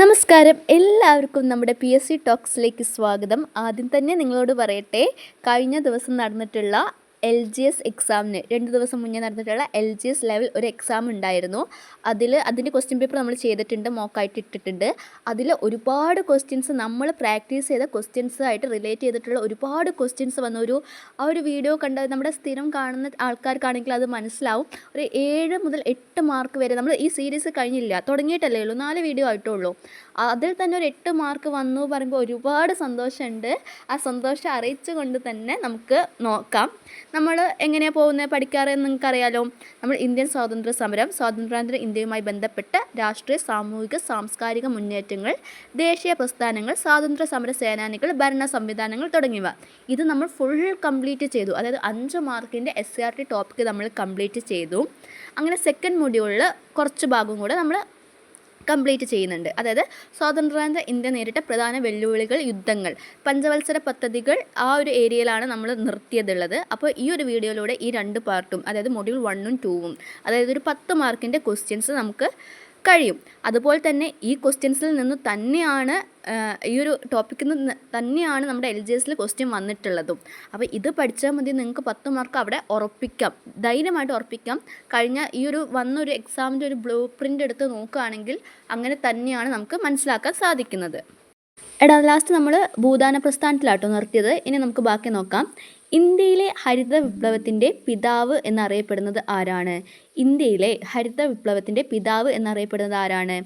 നമസ്കാരം, എല്ലാവർക്കും നമ്മുടെ PSC ടോക്സിലേക്ക് സ്വാഗതം. ആദ്യം തന്നെ നിങ്ങളോട് പറയട്ടെ, കഴിഞ്ഞ ദിവസം നടന്നിട്ടുള്ള LGS എക്സാമിന് 2 ദിവസം മുന്നേ നടന്നിട്ടുള്ള LGS ലെവൽ ഒരു എക്സാം ഉണ്ടായിരുന്നു. അതിൻ്റെ ക്വസ്റ്റ്യൻ പേപ്പർ നമ്മൾ ചെയ്തിട്ടുണ്ട്, മോക്കായിട്ട് ഇട്ടിട്ടുണ്ട്. അതിൽ ഒരുപാട് ക്വസ്റ്റ്യൻസ് നമ്മൾ പ്രാക്ടീസ് ചെയ്ത ക്വസ്റ്റ്യൻസുമായിട്ട് റിലേറ്റ് ചെയ്തിട്ടുള്ള ഒരുപാട് ക്വസ്റ്റ്യൻസ് വന്ന ആ ഒരു വീഡിയോ കണ്ട് നമ്മുടെ സ്ഥിരം കാണുന്ന ആൾക്കാർക്കാണെങ്കിൽ അത് മനസ്സിലാവും. ഒരു 7 മുതൽ 8 മാർക്ക് വരെ നമ്മൾ ഈ സീരീസ് കഴിഞ്ഞില്ല, തുടങ്ങിയിട്ടല്ലേ ഉള്ളൂ, 4 വീഡിയോ ആയിട്ടുള്ളൂ. അതിൽ തന്നെ ഒരു 8 മാർക്ക് വന്നു പറയുമ്പോൾ ഒരുപാട് സന്തോഷമുണ്ട്. ആ സന്തോഷം അറിയിച്ചുകൊണ്ട് തന്നെ നമുക്ക് നോക്കാം നമ്മൾ എങ്ങനെയാണ് പോകുന്നത് പഠിക്കാറെന്ന് നിങ്ങൾക്കറിയാലോ. നമ്മൾ ഇന്ത്യൻ സ്വാതന്ത്ര്യാനന്തര ഇന്ത്യയുമായി ബന്ധപ്പെട്ട രാഷ്ട്രീയ, സാമൂഹിക, സാംസ്കാരിക മുന്നേറ്റങ്ങൾ, ദേശീയ പ്രസ്ഥാനങ്ങൾ, സ്വാതന്ത്ര്യ സമര സേനാനികൾ, ഭരണ സംവിധാനങ്ങൾ തുടങ്ങിയവ ഇത് നമ്മൾ ഫുൾ കംപ്ലീറ്റ് ചെയ്തു. അതായത് 5 മാർക്കിൻ്റെ SCRT ടോപ്പിക്ക് നമ്മൾ കംപ്ലീറ്റ് ചെയ്തു. അങ്ങനെ സെക്കൻഡ് മൊഡ്യൂളിൽ കുറച്ച് ഭാഗം കൂടെ നമ്മൾ കംപ്ലീറ്റ് ചെയ്യുന്നുണ്ട്. അതായത് സ്വാതന്ത്ര്യാനന്തര ഇന്ത്യ നേരിട്ട പ്രധാന വെല്ലുവിളികൾ, യുദ്ധങ്ങൾ, പഞ്ചവത്സര പദ്ധതികൾ, ആ ഒരു ഏരിയയിലാണ് നമ്മൾ നിർത്തിയതുള്ളത്. അപ്പോൾ ഈ ഒരു വീഡിയോയിലൂടെ ഈ 2 പാർട്ടും, അതായത് മൊഡ്യൂൾ 1ഉം 2ഉം, അതായത് ഒരു 10 മാർക്കിൻ്റെ ക്വസ്റ്റ്യൻസ് നമുക്ക് കഴിയും. അതുപോലെ തന്നെ ഈ ക്വസ്റ്റ്യൻസിൽ നിന്ന് തന്നെയാണ് ഈ ഒരു ടോപ്പിക്കിൽ നിന്ന് തന്നെയാണ് നമ്മുടെ LGSൽ ക്വസ്റ്റ്യൻ വന്നിട്ടുള്ളതും. അപ്പോൾ ഇത് പഠിച്ചാൽ മതി, നിങ്ങൾക്ക് 10 മാർക്ക് അവിടെ ഉറപ്പിക്കാം, ധൈര്യമായിട്ട് ഉറപ്പിക്കാം. കഴിഞ്ഞ ഈ ഒരു വന്നൊരു എക്സാമിൻ്റെ ഒരു ബ്ലൂ പ്രിൻ്റ് എടുത്ത് നോക്കുകയാണെങ്കിൽ അങ്ങനെ തന്നെയാണ് നമുക്ക് മനസ്സിലാക്കാൻ സാധിക്കുന്നത്. ലാസ്റ്റ് നമ്മൾ ഭൂദാന പ്രസ്ഥാനത്തിലാട്ടോ നിർത്തിയത്. ഇനി നമുക്ക് ബാക്കി നോക്കാം. ഇന്ത്യയിലെ ഹരിത വിപ്ലവത്തിൻ്റെ പിതാവ് എന്നറിയപ്പെടുന്നത് ആരാണ്? ഇന്ത്യയിലെ ഹരിത വിപ്ലവത്തിൻ്റെ പിതാവ് എന്നറിയപ്പെടുന്നത് ആരാണ്?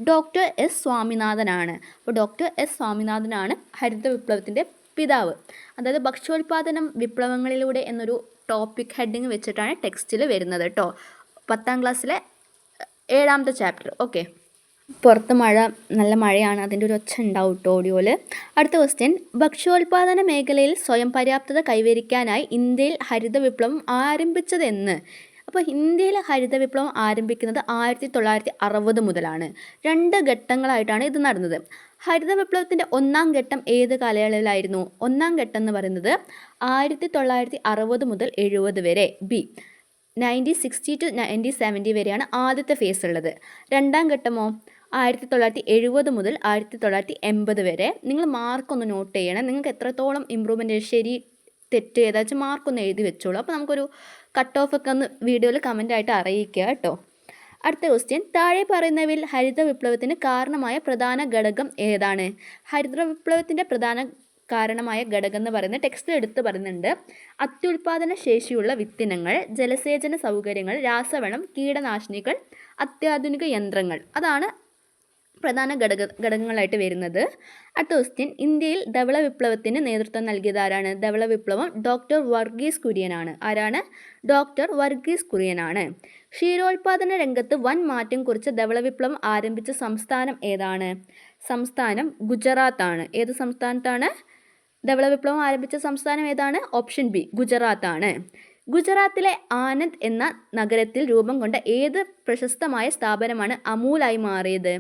ഡോക്ടർ എസ് സ്വാമിനാഥനാണ്. അപ്പോൾ ഡോക്ടർ എസ് സ്വാമിനാഥനാണ് ഹരിത വിപ്ലവത്തിൻ്റെ പിതാവ്. അതായത് ഭക്ഷ്യോൽപാദനം വിപ്ലവങ്ങളിലൂടെ എന്നൊരു ടോപ്പിക് ഹെഡിങ് വെച്ചിട്ടാണ് ടെക്സ്റ്റിൽ വരുന്നത് കേട്ടോ. 10ാം ക്ലാസ്സിലെ 7ാമത്തെ ചാപ്റ്റർ. ഓക്കെ, പുറത്ത് നല്ല മഴയാണ്, അതിൻ്റെ ഒരു ഒച്ച ഉണ്ടാവും കേട്ടോ ഓഡിയോയിൽ. അടുത്ത ക്വസ്റ്റ്യൻ, ഭക്ഷ്യോൽപാദന മേഖലയിൽ സ്വയം പര്യാപ്തത കൈവരിക്കാനായി ഇന്ത്യയിൽ ഹരിത വിപ്ലവം ആരംഭിച്ചതെന്ന്? അപ്പോൾ ഇന്ത്യയിൽ ഹരിത വിപ്ലവം ആരംഭിക്കുന്നത് 1960 മുതലാണ്. 2 ഘട്ടങ്ങളായിട്ടാണ് ഇത് നടന്നത്. ഹരിത വിപ്ലവത്തിൻ്റെ 1ാം ഘട്ടം ഏത് കാലയളവിലായിരുന്നു? 1ാം ഘട്ടം എന്ന് പറയുന്നത് 1960 മുതൽ 70 വരെ, ബി 1960 to 1970 വരെയാണ് ആദ്യത്തെ ഫേസ് ഉള്ളത്. 2ാം ഘട്ടമോ 1970 മുതൽ 1980 വരെ. നിങ്ങൾ മാർക്കൊന്ന് നോട്ട് ചെയ്യണം, നിങ്ങൾക്ക് എത്രത്തോളം ഇമ്പ്രൂവ്മെൻറ്റ്, ശരി തെറ്റ് ഏതാ വെച്ചാൽ മാർക്കൊന്ന് എഴുതി വെച്ചോളൂ. അപ്പോൾ നമുക്കൊരു കട്ട് ഓഫ് ഒക്കെ ഒന്ന് വീഡിയോയിൽ കമൻ്റായിട്ട് അറിയിക്കുക കേട്ടോ. അടുത്ത ക്വസ്റ്റ്യൻ, താഴെ പറയുന്നവയിൽ ഹരിത വിപ്ലവത്തിന് കാരണമായ പ്രധാന ഘടകം ഏതാണ്? ഹരിത വിപ്ലവത്തിൻ്റെ പ്രധാന കാരണമായ ഘടകം എന്ന് പറയുന്നത് ടെക്സ്റ്റ് എടുത്ത് പറയുന്നുണ്ട്. അത്യുൽപാദന ശേഷിയുള്ള വിത്തിനങ്ങൾ, ജലസേചന സൗകര്യങ്ങൾ, രാസവളം, കീടനാശിനികൾ, അത്യാധുനിക യന്ത്രങ്ങൾ, അതാണ് പ്രധാന ഘടകങ്ങളായിട്ട് വരുന്നത്. അടുത്ത ക്വസ്റ്റ്യൻ, ഇന്ത്യയിൽ ധവള വിപ്ലവത്തിന് നേതൃത്വം നൽകിയത് ആരാണ്? ധവള വിപ്ലവം ഡോക്ടർ വർഗീസ് കുര്യനാണ്. ആരാണ്? ഡോക്ടർ വർഗീസ് കുര്യനാണ്. ക്ഷീരോത്പാദന രംഗത്ത് വൻ മാറ്റം കുറിച്ച് ധവള വിപ്ലവം ആരംഭിച്ച സംസ്ഥാനം ഏതാണ്? സംസ്ഥാനം ഗുജറാത്താണ്. ഏത് സംസ്ഥാനത്താണ് ധവള വിപ്ലവം ആരംഭിച്ച സംസ്ഥാനം ഏതാണ്? ഓപ്ഷൻ ബി, ഗുജറാത്താണ്. ഗുജറാത്തിലെ ആനന്ദ് എന്ന നഗരത്തിൽ രൂപം കൊണ്ട ഏത് പ്രശസ്തമായ സ്ഥാപനമാണ് അമൂലായി മാറിയത്?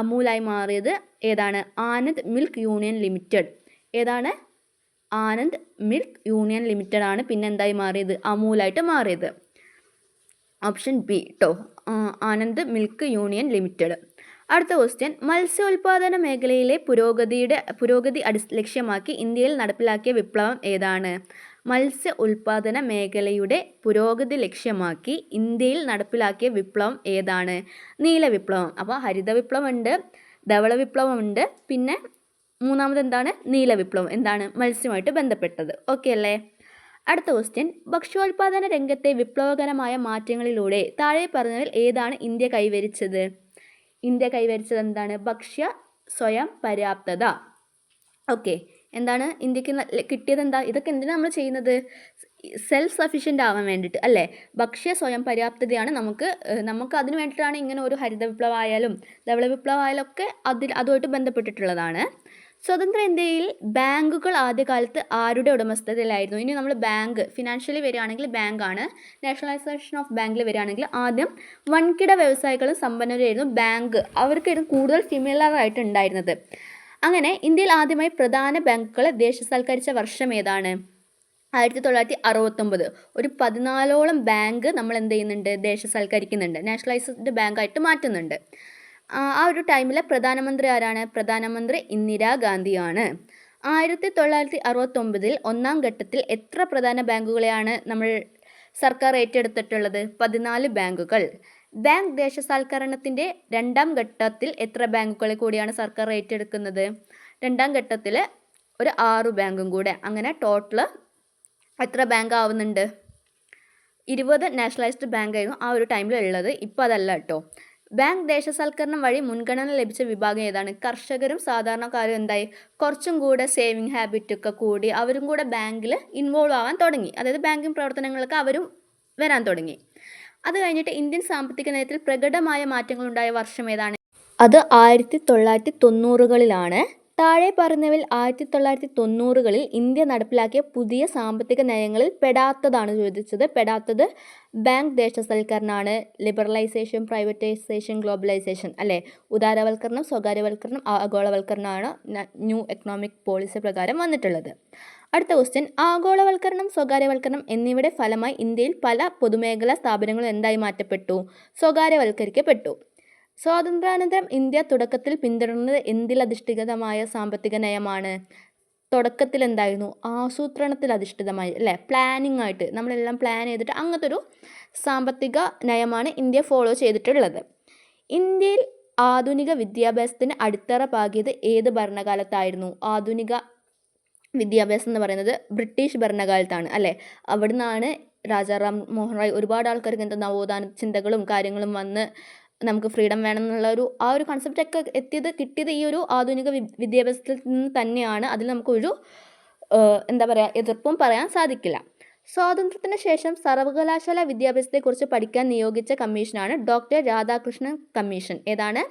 അമൂലായി മാറിയത് ഏതാണ്? Anand milk union limited. ഏതാണ്? ആനന്ദ് മിൽക്ക് യൂണിയൻ ലിമിറ്റഡ് ആണ് പിന്നെ എന്തായി മാറിയത്? അമൂലായിട്ട് മാറിയത്. ഓപ്ഷൻ ബി കേട്ടോ, ആനന്ദ് മിൽക്ക് യൂണിയൻ ലിമിറ്റഡ്. അടുത്ത ക്വസ്റ്റ്യൻ, മത്സ്യോൽപാദന മേഖലയിലെ പുരോഗതി ലക്ഷ്യമാക്കി ഇന്ത്യയിൽ നടപ്പിലാക്കിയ വിപ്ലവം ഏതാണ്? മത്സ്യ ഉൽപാദന മേഖലയുടെ പുരോഗതി ലക്ഷ്യമാക്കി ഇന്ത്യയിൽ നടപ്പിലാക്കിയ വിപ്ലവം ഏതാണ്? നീല വിപ്ലവം. അപ്പോൾ ഹരിത വിപ്ലവം ഉണ്ട്, ധവള വിപ്ലവം ഉണ്ട്, പിന്നെ 3ാമത് എന്താണ്? നീല വിപ്ലവം. എന്താണ്? മത്സ്യമായിട്ട് ബന്ധപ്പെട്ടത്. ഓക്കെ അല്ലേ? അടുത്ത ക്വസ്റ്റ്യൻ, ഭക്ഷ്യോൽപാദന രംഗത്തെ വിപ്ലവകരമായ മാറ്റങ്ങളിലൂടെ താഴെ പറഞ്ഞതിൽ ഏതാണ് ഇന്ത്യ കൈവരിച്ചത്? ഇന്ത്യ കൈവരിച്ചത് എന്താണ്? ഭക്ഷ്യ സ്വയം പര്യാപ്തത. ഓക്കെ, എന്താണ് ഇന്ത്യക്ക് കിട്ടിയത്? എന്താ? ഇതൊക്കെ എന്തിനാണ് നമ്മൾ ചെയ്യുന്നത്? സെൽഫ് സഫീഷ്യൻ്റ് ആവാൻ വേണ്ടിയിട്ട് അല്ലേ? ഭക്ഷ്യ സ്വയം പര്യാപ്തതയാണ് നമുക്ക് അതിന് വേണ്ടിയിട്ടാണ് ഇങ്ങനെ ഒരു ഹരിത വിപ്ലവമായാലും ധവള വിപ്ലവമായാലും ഒക്കെ അതുമായിട്ട് ബന്ധപ്പെട്ടിട്ടുള്ളതാണ്. സ്വതന്ത്ര ഇന്ത്യയിൽ ബാങ്കുകൾ ആദ്യകാലത്ത് ആരുടെ ഉടമസ്ഥതയിലായിരുന്നു? ഇനി നമ്മൾ ബാങ്ക് ഫിനാൻഷ്യലി വരികയാണെങ്കിൽ ബാങ്കാണ്. നാഷണലൈസേഷൻ ഓഫ് ബാങ്കിൽ വരികയാണെങ്കിൽ ആദ്യം വൻകിട വ്യവസായികളും സമ്പന്നരായിരുന്നു ബാങ്ക്, അവർക്കായിരുന്നു കൂടുതൽ സിമിലർ ആയിട്ട് ഉണ്ടായിരുന്നത്. അങ്ങനെ ഇന്ത്യയിൽ ആദ്യമായി പ്രധാന ബാങ്കുകളെ ദേശസാൽക്കരിച്ച വർഷം ഏതാണ്? 1969. ഒരു 14ഓളം ബാങ്ക് നമ്മൾ എന്ത് ചെയ്യുന്നുണ്ട്? ദേശസാൽക്കരിക്കുന്നുണ്ട്, നാഷണലൈസ്ഡ് ബാങ്കായിട്ട് മാറ്റുന്നുണ്ട്. ആ ഒരു ടൈമിലെ പ്രധാനമന്ത്രി ആരാണ്? പ്രധാനമന്ത്രി ഇന്ദിരാഗാന്ധിയാണ്. 1969 ഒന്നാം ഘട്ടത്തിൽ എത്ര പ്രധാന ബാങ്കുകളെയാണ് നമ്മൾ സർക്കാർ ഏറ്റെടുത്തിട്ടുള്ളത്? 14 ബാങ്കുകൾ. ബാങ്ക് ദേശസാൽക്കരണത്തിൻ്റെ രണ്ടാം ഘട്ടത്തിൽ എത്ര ബാങ്കുകളെ കൂടിയാണ് സർക്കാർ ഏറ്റെടുക്കുന്നത്? രണ്ടാം ഘട്ടത്തിൽ ഒരു 6 ബാങ്കും കൂടെ. അങ്ങനെ ടോട്ടൽ എത്ര ബാങ്ക് ആവുന്നുണ്ട്? 20 നാഷണലൈസ്ഡ് ബാങ്കായിരുന്നു ആ ഒരു ടൈമിൽ ഉള്ളത്. ഇപ്പോൾ അതല്ല കേട്ടോ. ബാങ്ക് ദേശസാൽക്കരണം വഴി മുൻഗണന ലഭിച്ച വിഭാഗം ഏതാണ്? കർഷകരും സാധാരണക്കാരും എന്തായി? കുറച്ചും കൂടെ സേവിങ് ഹാബിറ്റൊക്കെ കൂടി അവരും കൂടെ ബാങ്കിൽ ഇൻവോൾവ് ആവാൻ തുടങ്ങി. അതായത് ബാങ്കിങ് പ്രവർത്തനങ്ങൾക്ക് അവരും വരാൻ തുടങ്ങി. അത് കഴിഞ്ഞിട്ട് ഇന്ത്യൻ സാമ്പത്തിക നയത്തിൽ പ്രകടമായ മാറ്റങ്ങളുണ്ടായ വർഷം ഏതാണ്? അത് 1990കളിലാണ്. താഴെ പറയുന്നവയിൽ 1990കളിൽ ഇന്ത്യ നടപ്പിലാക്കിയ പുതിയ സാമ്പത്തിക നയങ്ങളിൽ പെടാത്തതാണ് ചോദിച്ചത്. പെടാത്തത് ബാങ്ക് ദേശസാൽക്കരണമാണ്. ലിബറലൈസേഷൻ, പ്രൈവറ്റൈസേഷൻ, ഗ്ലോബലൈസേഷൻ അല്ലേ? ഉദാരവൽക്കരണം, സ്വകാര്യവൽക്കരണം, ആഗോളവൽക്കരണമാണ് ന്യൂ എക്കണോമിക് പോളിസി പ്രകാരം വന്നിട്ടുള്ളത്. അടുത്ത ക്വസ്റ്റ്യൻ, ആഗോളവൽക്കരണം, സ്വകാര്യവൽക്കരണം എന്നിവയുടെ ഫലമായി ഇന്ത്യയിൽ പല പൊതുമേഖലാ സ്ഥാപനങ്ങളും എന്തായി മാറ്റപ്പെട്ടു? സ്വകാര്യവൽക്കരിക്കപ്പെട്ടു. സ്വാതന്ത്ര്യാനന്തരം ഇന്ത്യ തുടക്കത്തിൽ പിന്തുടർന്നത് എന്തിലധിഷ്ഠിതമായ സാമ്പത്തിക നയമാണ്? തുടക്കത്തിൽ എന്തായിരുന്നു? ആസൂത്രണത്തിൽ അധിഷ്ഠിതമായി അല്ലേ? പ്ലാനിങ് ആയിട്ട് നമ്മളെല്ലാം പ്ലാൻ ചെയ്തിട്ട് അങ്ങനത്തെ ഒരു സാമ്പത്തിക നയമാണ് ഇന്ത്യ ഫോളോ ചെയ്തിട്ടുള്ളത്. ഇന്ത്യയിൽ ആധുനിക വിദ്യാഭ്യാസത്തിന് അടിത്തറ പാകിയത് ഏത് ഭരണകാലത്തായിരുന്നു? ആധുനിക വിദ്യാഭ്യാസം എന്ന് പറയുന്നത് ബ്രിട്ടീഷ് ഭരണകാലത്താണ് അല്ലേ? അവിടെ നിന്നാണ് രാജാറാം മോഹൻ റോയ് ഒരുപാട് ആൾക്കാർക്ക് എന്താ നവോത്ഥാന ചിന്തകളും കാര്യങ്ങളും വന്ന് നമുക്ക് ഫ്രീഡം വേണം എന്നുള്ള ആ ഒരു കൺസെപ്റ്റൊക്കെ കിട്ടിയത് ഈ ഒരു ആധുനിക വിദ്യാഭ്യാസത്തിൽ നിന്ന് തന്നെയാണ്. അതിൽ നമുക്കൊരു എന്താ പറയുക എതിർപ്പും പറയാൻ സാധിക്കില്ല. സ്വാതന്ത്ര്യത്തിന് ശേഷം സർവകലാശാല വിദ്യാഭ്യാസത്തെക്കുറിച്ച് പഠിക്കാൻ നിയോഗിച്ച കമ്മീഷനാണ് ഡോക്ടർ രാധാകൃഷ്ണൻ കമ്മീഷൻ. ഏതാണ്?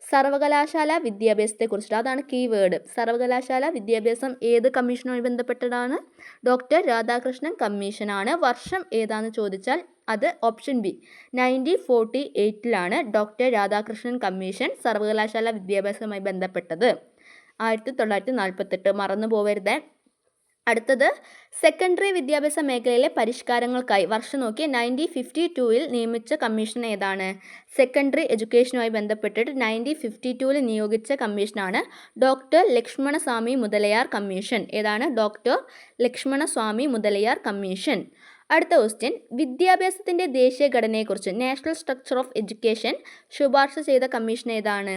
സർവകലാശാല വിദ്യാഭ്യാസത്തെക്കുറിച്ചിട്ട്. അതാണ് കീവേഡ്. സർവകലാശാല വിദ്യാഭ്യാസം ഏത് കമ്മീഷനുമായി ബന്ധപ്പെട്ടതാണ്? ഡോക്ടർ രാധാകൃഷ്ണൻ കമ്മീഷനാണ്. വർഷം ഏതാണെന്ന് ചോദിച്ചാൽ അത് ഓപ്ഷൻ ബി 1948ലാണ് ഡോക്ടർ രാധാകൃഷ്ണൻ കമ്മീഷൻ സർവകലാശാല വിദ്യാഭ്യാസവുമായി ബന്ധപ്പെട്ടത്. 1948 മറന്നു പോവരുത്. അടുത്തത് സെക്കൻഡറി വിദ്യാഭ്യാസ മേഖലയിലെ പരിഷ്കാരങ്ങൾക്കായി വർഷം നോക്കി 1952 നിയമിച്ച കമ്മീഷൻ ഏതാണ്? സെക്കൻഡറി എഡ്യൂക്കേഷനുമായി ബന്ധപ്പെട്ടിട്ട് 1952 നിയോഗിച്ച കമ്മീഷനാണ് ഡോക്ടർ ലക്ഷ്മണസ്വാമി മുതലയാർ കമ്മീഷൻ. ഏതാണ്? Doctor Lakshmanaswami Mudaliar commission. അടുത്ത ക്വസ്റ്റ്യൻ, വിദ്യാഭ്യാസത്തിൻ്റെ ദേശീയ ഘടനയെക്കുറിച്ച് നാഷണൽ സ്ട്രക്ചർ ഓഫ് എഡ്യൂക്കേഷൻ ശുപാർശ ചെയ്ത കമ്മീഷൻ ഏതാണ്?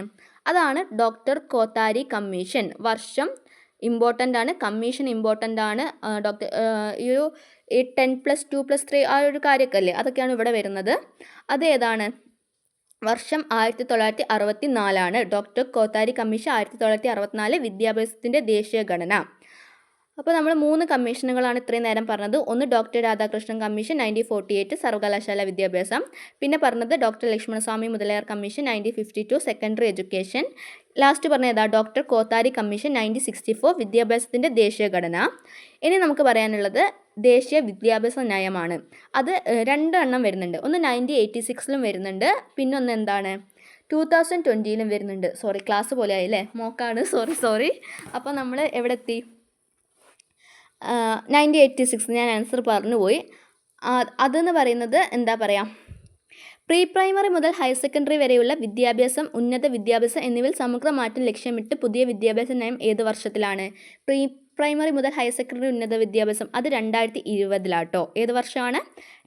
അതാണ് ഡോക്ടർ കോത്താരി കമ്മീഷൻ. വർഷം ഇമ്പോർട്ടൻ്റ് ആണ്, കമ്മീഷൻ ഇമ്പോർട്ടൻ്റ് ആണ്. ഈ 10+2+3 ആ ഒരു കാര്യമൊക്കെ അല്ലേ, അതൊക്കെയാണ് ഇവിടെ വരുന്നത്. അതേതാണ്? വർഷം 1964 ഡോക്ടർ കോത്താരി കമ്മീഷൻ 1964 വിദ്യാഭ്യാസത്തിൻ്റെ ദേശീയ ഘടന. അപ്പോൾ നമ്മൾ 3 കമ്മീഷനുകളാണ് ഇത്രയും നേരം പറഞ്ഞത്. ഒന്ന് ഡോക്ടർ രാധാകൃഷ്ണൻ കമ്മീഷൻ 1948 സർവകലാശാല വിദ്യാഭ്യാസം. പിന്നെ പറഞ്ഞത് doctor Lakshmanaswami Mudaliar commission 1952 secondary education. Last പറഞ്ഞത് ഡോക്ടർ കോത്താരി കമ്മീഷൻ 1964 വിദ്യാഭ്യാസത്തിൻ്റെ ദേശീയ ഘടന. ഇനി നമുക്ക് പറയാനുള്ളത് ദേശീയ വിദ്യാഭ്യാസ നയമാണ്. അത് 2 എണ്ണം വരുന്നുണ്ട്. ഒന്ന് 1986 വരുന്നുണ്ട്, പിന്നെ ഒന്ന് എന്താണ് 2020 വരുന്നുണ്ട്. സോറി, ക്ലാസ് പോലെ ആയില്ലേ, മോക്കാണ്, സോറി. അപ്പോൾ നമ്മൾ എവിടെ എത്തി? 1986 ഞാൻ ആൻസർ പറഞ്ഞുപോയി. അതെന്ന് പറയുന്നത് എന്താ പറയുക, പ്രീ പ്രൈമറി മുതൽ ഹയർ സെക്കൻഡറി വരെയുള്ള വിദ്യാഭ്യാസം, ഉന്നത വിദ്യാഭ്യാസം എന്നിവയിൽ സമഗ്ര മാറ്റം ലക്ഷ്യമിട്ട് പുതിയ വിദ്യാഭ്യാസ നയം ഏത് വർഷത്തിലാണ്? പ്രീ പ്രൈമറി മുതൽ ഹയർ സെക്കൻഡറി ഉന്നത വിദ്യാഭ്യാസം അത് 2020 ഏത് വർഷമാണ്?